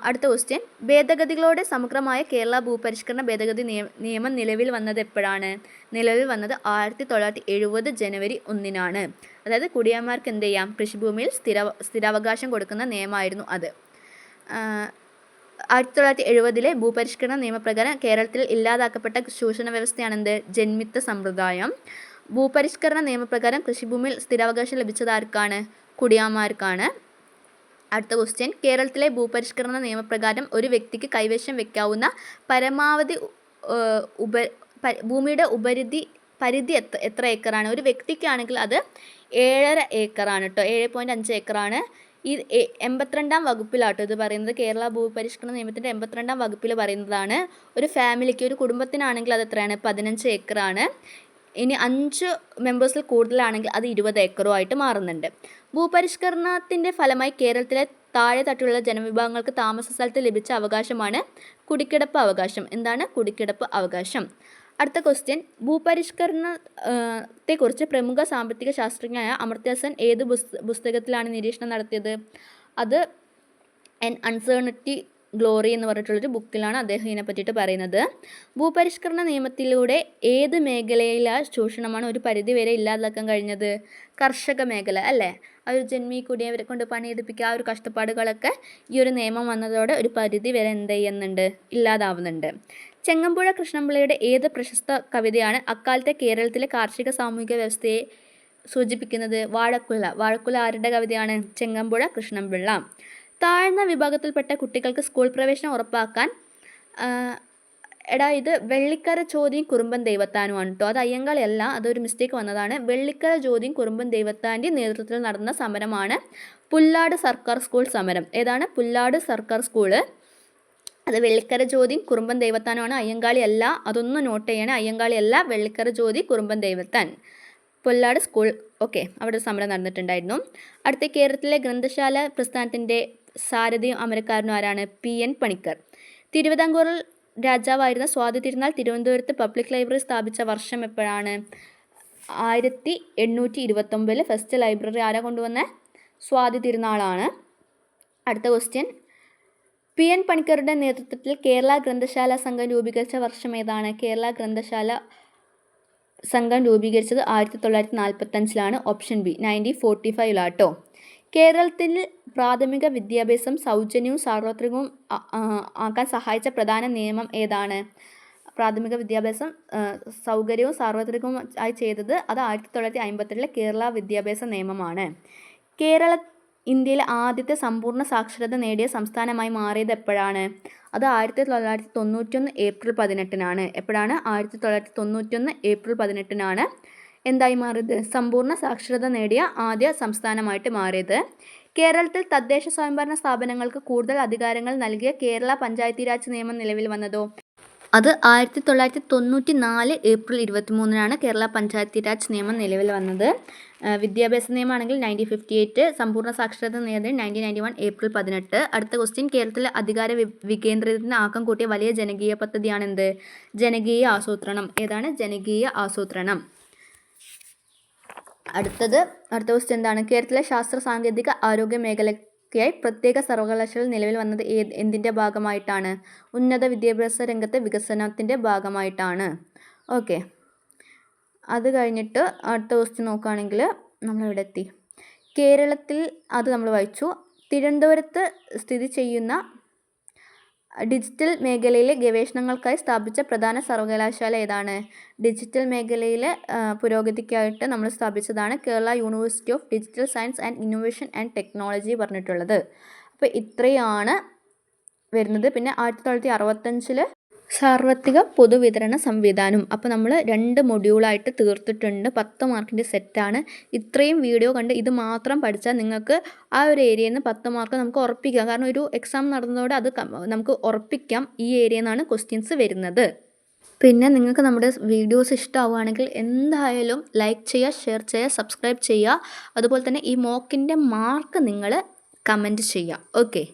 അടുത്ത ക്വസ്റ്റ്യൻ, ഭേദഗതികളോടെ സമഗ്രമായ കേരള ഭൂപരിഷ്കരണ ഭേദഗതി നിയമം നിലവിൽ വന്നത് എപ്പോഴാണ്? നിലവിൽ വന്നത് 1970 ജനുവരി 1 അതായത് കുടിയാന്മാർക്ക് എന്ത് ചെയ്യാം? കൃഷിഭൂമിയിൽ സ്ഥിരാവകാശം കൊടുക്കുന്ന നിയമമായിരുന്നു അത്. 1970 ഭൂപരിഷ്കരണ നിയമപ്രകാരം കേരളത്തിൽ ഇല്ലാതാക്കപ്പെട്ട ചൂഷണ വ്യവസ്ഥയാണെന്ത്? ജന്മിത്ത സമ്പ്രദായം. ഭൂപരിഷ്കരണ നിയമപ്രകാരം കൃഷിഭൂമിയിൽ സ്ഥിരാവകാശം ലഭിച്ചത് ആർക്കാണ്? കുടിയാന്മാർക്കാണ്. അടുത്ത ക്വസ്റ്റ്യൻ, കേരളത്തിലെ ഭൂപരിഷ്കരണ നിയമപ്രകാരം ഒരു വ്യക്തിക്ക് കൈവശം വയ്ക്കാവുന്ന പരമാവധി ഭൂമിയുടെ പരിധി എത്ര ഏക്കറാണ്? ഒരു വ്യക്തിക്കാണെങ്കിൽ അത് 7.5 ഏക്കറാണ് കേട്ടോ. 7.5 ഏക്കറാണ്. ഈ 82-ാം വകുപ്പിലാട്ടോ ഇത് പറയുന്നത്. കേരള ഭൂപരിഷ്കരണ നിയമത്തിൻ്റെ 82-ാം വകുപ്പിൽ പറയുന്നതാണ്. ഒരു ഫാമിലിക്ക്, ഒരു കുടുംബത്തിനാണെങ്കിൽ അത് എത്രയാണ്? 15 ഏക്കറാണ്. ഇനി 5 മെമ്പേഴ്സിൽ കൂടുതലാണെങ്കിൽ അത് 20 ഏക്കറുമായിട്ട് മാറുന്നുണ്ട്. ഭൂപരിഷ്കരണത്തിൻ്റെ ഫലമായി കേരളത്തിലെ താഴെ തട്ടിലുള്ള ജനവിഭാഗങ്ങൾക്ക് താമസ സ്ഥലത്ത് ലഭിച്ച അവകാശമാണ് കുടിക്കിടപ്പ് അവകാശം. എന്താണ്? കുടിക്കിടപ്പ് അവകാശം. അടുത്ത ക്വസ്റ്റ്യൻ, ഭൂപരിഷ്കരണത്തെക്കുറിച്ച് പ്രമുഖ സാമ്പത്തിക ശാസ്ത്രജ്ഞനായ അമർത്യ സെൻ ഏത് പുസ്തകത്തിലാണ് നിരീക്ഷണം നടത്തിയത്? അത് എൻ അൺസേർണിറ്റി ഗ്ലോറി എന്ന് പറഞ്ഞിട്ടുള്ളൊരു ബുക്കിലാണ് അദ്ദേഹം ഇതിനെ പറ്റിയിട്ട് പറയുന്നത്. ഭൂപരിഷ്കരണ നിയമത്തിലൂടെ ഏത് മേഖലയിലെ ചൂഷണമാണ് ഒരു പരിധി വരെ ഇല്ലാതാക്കാൻ കഴിഞ്ഞത്? കർഷക മേഖല അല്ലേ. ആ ഒരു ജന്മി കുടിയവരെ കൊണ്ട് പണിയെടുപ്പിക്കുക, ആ ഒരു കഷ്ടപ്പാടുകളൊക്കെ ഈ ഒരു നിയമം വന്നതോടെ ഒരു പരിധി വരെ എന്ത് ചെയ്യുന്നുണ്ട്? ഇല്ലാതാവുന്നുണ്ട്. ചെങ്ങമ്പുഴ കൃഷ്ണപിള്ളയുടെ ഏത് പ്രശസ്ത കവിതയാണ് അക്കാലത്തെ കേരളത്തിലെ കാർഷിക സാമൂഹിക വ്യവസ്ഥയെ സൂചിപ്പിക്കുന്നത്? വാഴക്കുല ആരുടെ കവിതയാണ്? ചെങ്ങമ്പുഴ കൃഷ്ണപിള്ള. താഴ്ന്ന വിഭാഗത്തിൽപ്പെട്ട കുട്ടികൾക്ക് സ്കൂൾ പ്രവേശനം ഉറപ്പാക്കാൻ ഇത് വെള്ളിക്കര ജ്യോതിയും കുറുമ്പൻ ദൈവത്താനുമാണ് കേട്ടോ. അത് അയ്യങ്കാളി അല്ല, അതൊരു മിസ്റ്റേക്ക് വന്നതാണ്. വെള്ളിക്കര ജ്യോതിയും കുറുമ്പൻ ദൈവത്താൻ്റെ നേതൃത്വത്തിൽ നടന്ന സമരമാണ് പുല്ലാട് സർക്കാർ സ്കൂൾ സമരം. ഏതാണ്? പുല്ലാട് സർക്കാർ സ്കൂള്. അത് വെള്ളിക്കര ജ്യോതിയും കുറുമ്പൻ ദൈവത്താനുമാണ്, അയ്യങ്കാളി അല്ല. അതൊന്നും നോട്ട് ചെയ്യണേ. അയ്യങ്കാളി അല്ല, വെള്ളിക്കര ജ്യോതി കുറുമ്പൻ ദൈവത്താൻ. പുല്ലാട് സ്കൂൾ. ഓക്കെ, അവിടെ സമരം നടന്നിട്ടുണ്ടായിരുന്നു. അടുത്ത കേരളത്തിലെ ഗ്രന്ഥശാല പ്രസ്ഥാനത്തിൻ്റെ സാരഥിയും അമരക്കാരനും ആരാണ്? PN പണിക്കർ. തിരുവിതാംകൂറിൽ രാജാവായിരുന്ന സ്വാതി തിരുനാൾ തിരുവനന്തപുരത്ത് പബ്ലിക് ലൈബ്രറി സ്ഥാപിച്ച വർഷം എപ്പോഴാണ്? 1829 ഫസ്റ്റ് ലൈബ്രറി ആരാ കൊണ്ടുവന്നേ? സ്വാതി തിരുനാളാണ്. അടുത്ത ക്വസ്റ്റ്യൻ, PN പണിക്കരുടെ നേതൃത്വത്തിൽ കേരള ഗ്രന്ഥശാല സംഘം രൂപീകരിച്ച വർഷം ഏതാണ്? കേരള ഗ്രന്ഥശാല സംഘം രൂപീകരിച്ചത് 1945 ഓപ്ഷൻ ബി 1945 കേരളത്തിൽ പ്രാഥമിക വിദ്യാഭ്യാസം സൗജന്യവും സാർവത്രികവും ആക്കാൻ സഹായിച്ച പ്രധാന നിയമം ഏതാണ്? പ്രാഥമിക വിദ്യാഭ്യാസം സൗകര്യവും സാർവത്രികവും ആയി ചെയ്തത് അത് 1952 കേരള വിദ്യാഭ്യാസ നിയമമാണ്. ഇന്ത്യയിലെ ആദ്യത്തെ സമ്പൂർണ്ണ സാക്ഷരത നേടിയ സംസ്ഥാനമായി മാറിയത് എപ്പോഴാണ്? അത് 1991 ഏപ്രിൽ 18 എപ്പോഴാണ്? 1991 ഏപ്രിൽ 18 എന്തായി മാറിയത്? സമ്പൂർണ്ണ സാക്ഷരത നേടിയ ആദ്യ സംസ്ഥാനമായിട്ട് മാറിയത്. കേരളത്തിൽ തദ്ദേശ സ്വയംഭരണ സ്ഥാപനങ്ങൾക്ക് കൂടുതൽ അധികാരങ്ങൾ നൽകിയ കേരള പഞ്ചായത്തി രാജ് നിയമം നിലവിൽ വന്നതോ? അത് 1994 ഏപ്രിൽ 23 കേരള പഞ്ചായത്തി രാജ് നിയമം നിലവിൽ വന്നത്. വിദ്യാഭ്യാസ നിയമമാണെങ്കിൽ 1958, സമ്പൂർണ്ണ സാക്ഷരത നേടിയത് 1991 ഏപ്രിൽ 18. അടുത്ത ക്വസ്റ്റ്യൻ, കേരളത്തിലെ അധികാര വികേന്ദ്രീകരണത്തിന് ആക്കം കൂട്ടിയ വലിയ ജനകീയ പദ്ധതിയാണെന്ത്? ജനകീയ ആസൂത്രണം. ഏതാണ്? ജനകീയ ആസൂത്രണം. അടുത്ത ക്വസ്റ്റ്യൻ എന്താണ്? കേരളത്തിലെ ശാസ്ത്ര സാങ്കേതിക ആരോഗ്യ മേഖലയ്ക്കായി പ്രത്യേക സർവകലാശാല നിലവിൽ വന്നത് എന്തിൻ്റെ ഭാഗമായിട്ടാണ്? ഉന്നത വിദ്യാഭ്യാസ രംഗത്തെ വികസനത്തിൻ്റെ ഭാഗമായിട്ടാണ്. ഓക്കെ, അത് കഴിഞ്ഞിട്ട് അടുത്ത ക്വസ്റ്റ്യൻ നോക്കുകയാണെങ്കിൽ നമ്മളെവിടെ എത്തി? കേരളത്തിൽ അത് നമ്മൾ വായിച്ചു. തിരുവനന്തപുരത്ത് സ്ഥിതി ചെയ്യുന്ന ഡിജിറ്റൽ മേഖലയിലെ ഗവേഷണങ്ങൾക്കായി സ്ഥാപിച്ച പ്രധാന സർവകലാശാല ഏതാണ്? ഡിജിറ്റൽ മേഖലയിലെ പുരോഗതിക്കായിട്ട് നമ്മൾ സ്ഥാപിച്ചതാണ് Kerala University of Digital Science and Innovation and Technology പറഞ്ഞിട്ടുള്ളത്. അപ്പോൾ ഇത്രയാണ് വരുന്നത്. പിന്നെ 1965 സാർവത്രിക പൊതുവിതരണ സംവിധാനം. അപ്പോൾ നമ്മൾ 2 മൊഡ്യൂളായിട്ട് തീർത്തിട്ടുണ്ട്. 10 മാർക്കിൻ്റെ സെറ്റാണ്. ഇത്രയും വീഡിയോ കണ്ട് ഇത് മാത്രം പഠിച്ചാൽ നിങ്ങൾക്ക് ആ ഒരു ഏരിയയിൽ നിന്ന് 10 മാർക്ക് നമുക്ക് ഉറപ്പിക്കാം. കാരണം ഒരു എക്സാം നടന്നതോടെ അത് നമുക്ക് ഉറപ്പിക്കാം ഈ ഏരിയയിൽ നിന്നാണ് ക്വസ്റ്റ്യൻസ് വരുന്നത്. പിന്നെ നിങ്ങൾക്ക് നമ്മുടെ വീഡിയോസ് ഇഷ്ടമാവുകയാണെങ്കിൽ എന്തായാലും ലൈക്ക് ചെയ്യുക, ഷെയർ ചെയ്യുക, സബ്സ്ക്രൈബ് ചെയ്യുക. അതുപോലെ തന്നെ ഈ മോക്കിൻ്റെ മാർക്ക് നിങ്ങൾ കമൻറ്റ് ചെയ്യുക. ഓക്കെ.